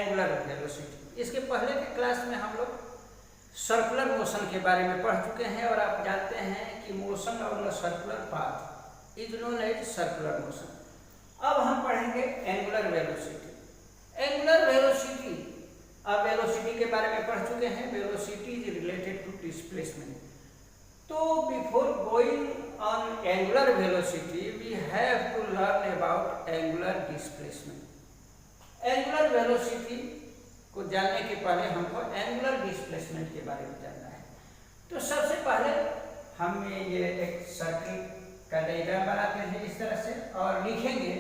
Angular velocity. इसके पहले के क्लास में हम लोग सर्कुलर मोशन के बारे में पढ़ चुके हैं और आप जानते हैं कि motion on the circular path is known as circular motion. अब हम पढ़ेंगे एंगुलर वेलोसिटी। एंगुलर वेलोसिटी, अब वेलोसिटी के बारे में पढ़ चुके हैं। Velocity is related to displacement. तो before going on angular velocity we have to learn about angular displacement. Angular velocity को जानने के पहले हमको एंगुलर डिस्प्लेसमेंट के बारे में जानना है। तो सबसे पहले हम ये एक सर्किल का डायग्राम बनाते हैं इस तरह से और लिखेंगे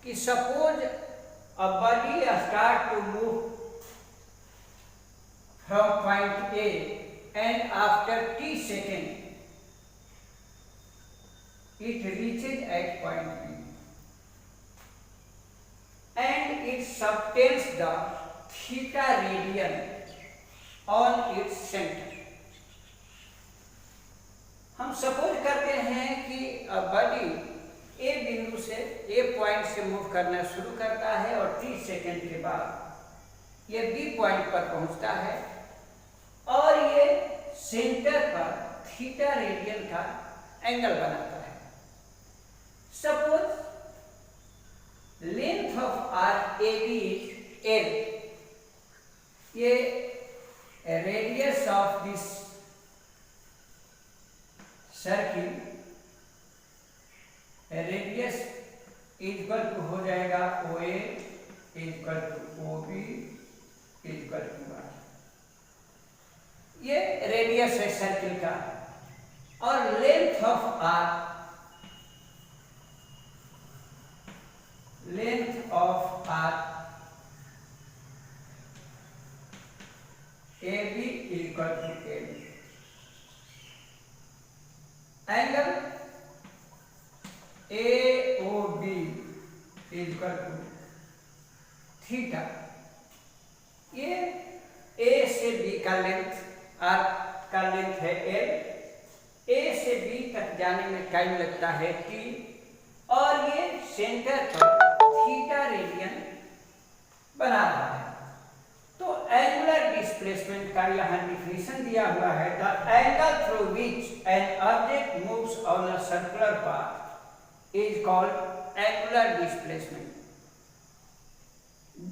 कि suppose a body start to move from point A and after t second it reaches at point B and it subtends the theta radian on its center। हम सपोज करते हैं कि बॉडी ए बिंदु से ए पॉइंट से मूव करना शुरू करता है और 30 सेकेंड के बाद ये बी पॉइंट पर पहुंचता है और ये सेंटर पर थीटा रेडियन का एंगल बनाता है। Suppose length of arc A B is L. ये radius of this circle, radius equal to हो जाएगा O A equal to O B equal to R. ये रेडियस है सर्किल का। और length of arc, length of arc A B equal to A B. Angle A O B equal to theta. ये A से B का length, arc का length है L. A से बी तक जाने में टाइम लगता है टी और ये सेंटर पर थीटा रेडियन बना रहा है। तो एंगुलर डिस्प्लेसमेंट का यहाँ डिफिनेशन दिया हुआ है, the angle through which an object moves on a circular path is called angular displacement.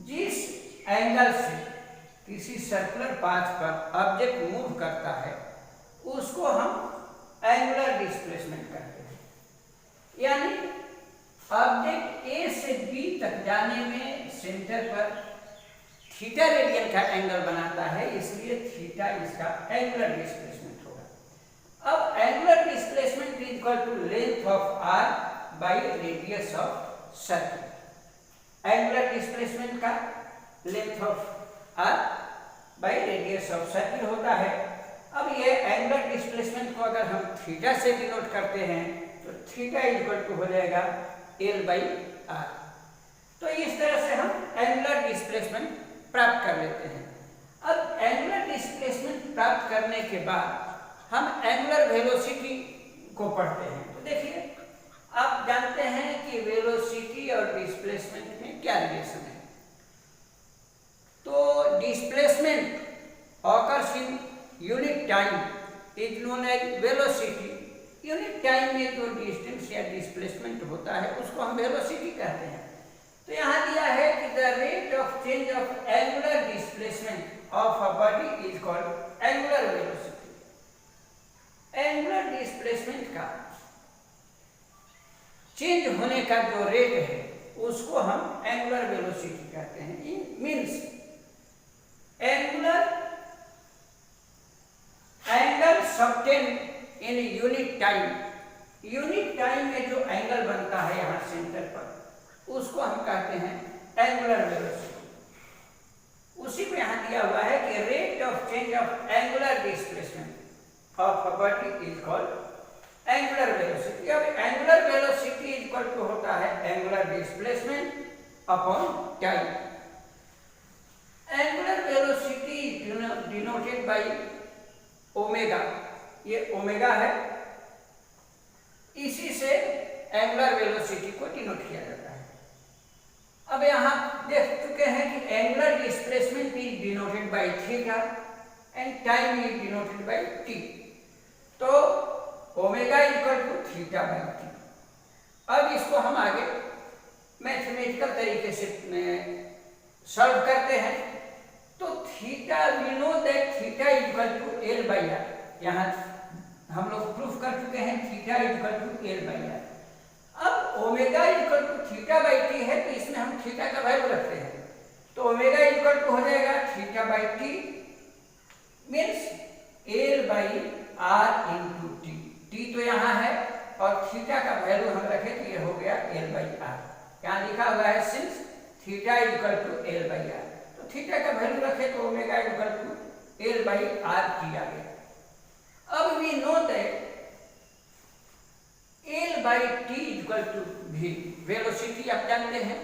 जिस एंगल से किसी सर्कुलर पाथ पर ऑब्जेक्ट मूव करता है उसको हम एंगुलर डिस्प्लेसमेंट कहते हैं। यानी ऑब्जेक्ट ए से बी तक जाने में सेंटर पर थीटा रेडियन का एंगल बनाता है, इसलिए थीटा इसका एंगुलर डिस्प्लेसमेंट होगा। अब angular displacement is equal to length of arc by radius of circle. Angular displacement का length of arc by radius of circle होता है। अब ये एंगुलर डिस्प्लेसमेंट को अगर हम थीटा से डिनोट करते हैं तो थीटा इक्वल टू हो जाएगा एल बाई आर। तो इस तरह से हम एंगुलर डिस्प्लेसमेंट प्राप्त कर लेते हैं। अब एंगुलर डिस्प्लेसमेंट प्राप्त करने के बाद हम एंगुलर वेलोसिटी को पढ़ते हैं। तो देखिए, आप जानते हैं कि वेलोसिटी और डिस्प्लेसमेंट में क्या रिलेशन है। तो displacement occurs in unit time is known as velocity। Unit time में जो डिस्टेंस या डिस्प्लेसमेंट होता है उसको हम वेलोसिटी कहते हैं। तो यहाँ दिया है कि the rate of change of angular displacement of a body is called angular velocity. Angular displacement का चेंज होने का जो रेट है उसको हम एंगुलर वेलोसिटी कहते हैं। In means angle subtended in unit time. Unit time में जो एंगल बनता है यहाँ सेंटर पर उसको हम कहते हैं एंगुलर वेलोसिटी। उसी को यहाँ दिया हुआ है कि rate of change of angular displacement of a body is called angular velocity. अब एंगुलर वेलोसिटी इक्वल टू होता है angular displacement upon time. Angular velocity denoted by omega. ये ओमेगा है, इसी से एंगुलर वेलोसिटी को डिनोट किया जाता है। अब यहाँ देख चुके हैं कि angular displacement is denoted by theta and time is denoted by t. तो omega equal to theta by t. अब इसको हम आगे मैथमेटिकल तरीके से सॉल्व करते हैं। तो theta we know that theta equal to L by R, यहाँ हम लोग प्रूफ कर चुके हैं theta equal to L by R. अब omega equal to theta by T है, तो इसमें हम थीटा का वैल्यू रखते हैं। तो ओमेगा इक्वल टू हो जाएगा theta by t means l by r into t. T तो यहाँ है और थीटा का वैल्यू हम रखें तो ये हो गया एल बाई आर। यहाँ लिखा हुआ है since theta equal to L by R, तो थीटा का वैल्यू रखें तो omega equal to L by R T आ गया। अब we know that L by T equal to V, velocity आप जानते हैं,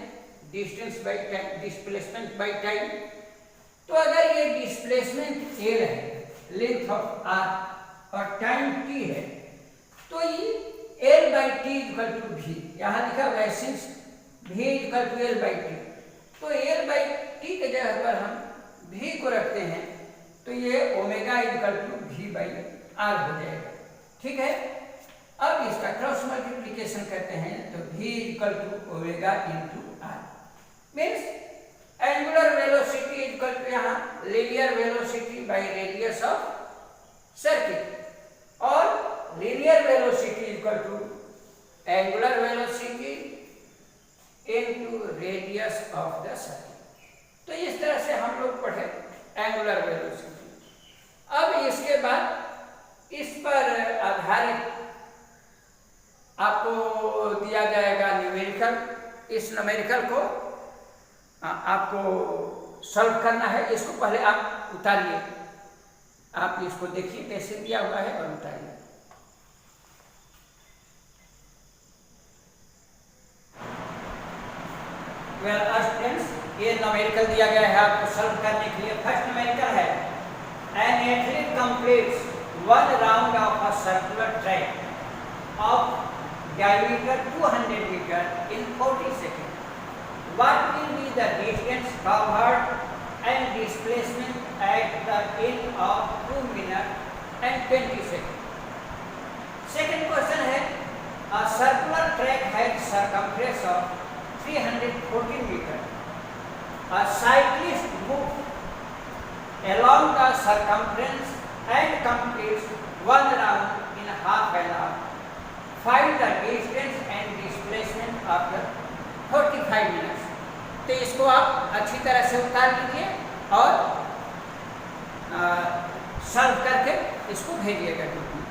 distance by time, displacement by time. तो अगर ये डिस्प्लेसमेंट एल है, लेंथ ऑफ आर और टाइम टी है, तो ये L by T equal to V, यहाँ लिखा हुआ है since v equal to L by t. तो एल बाई टी के जगह पर हम वी को रखते हैं, तो ये omega equal to v by r हो जाएगा। ठीक है, अब इसका क्रॉस मल्टीप्लीकेशन करते हैं, तो v equal to omega into R means angular velocity equal to यहाँ linear velocity by radius of circle, और linear velocity equal to angular velocity into radius of the circle. तो इस तरह से हम लोग पढ़े एंगुलर वेलोसिटी। अब इसके बाद इस पर आधारित आपको दिया जाएगा न्यूमेरिकल। इस न्यूमेरिकल को आपको सॉल्व करना है। इसको पहले आप उतारिए, आप इसको देखिए कैसे दिया हुआ है और उतारिए। वेल स्टूडेंट्स, ये न्यूमेरिकल दिया गया है आपको सॉल्व करने के लिए। फर्स्ट न्यूमेरिकल है an athlete completes one round of a circular track of diameter 200 meter in 40 seconds. What will be the distance covered and displacement at the end of 2 minutes and 20 seconds? Second question है, a circular track has circumference of 314 meters. A cyclist moves along the circumference and completes one round in half an hour. Find the distance and displacement after 45 minutes. तो इसको आप अच्छी तरह से उतार लीजिए और सॉल्व करके इसको भेजिएगा ग्रुप में।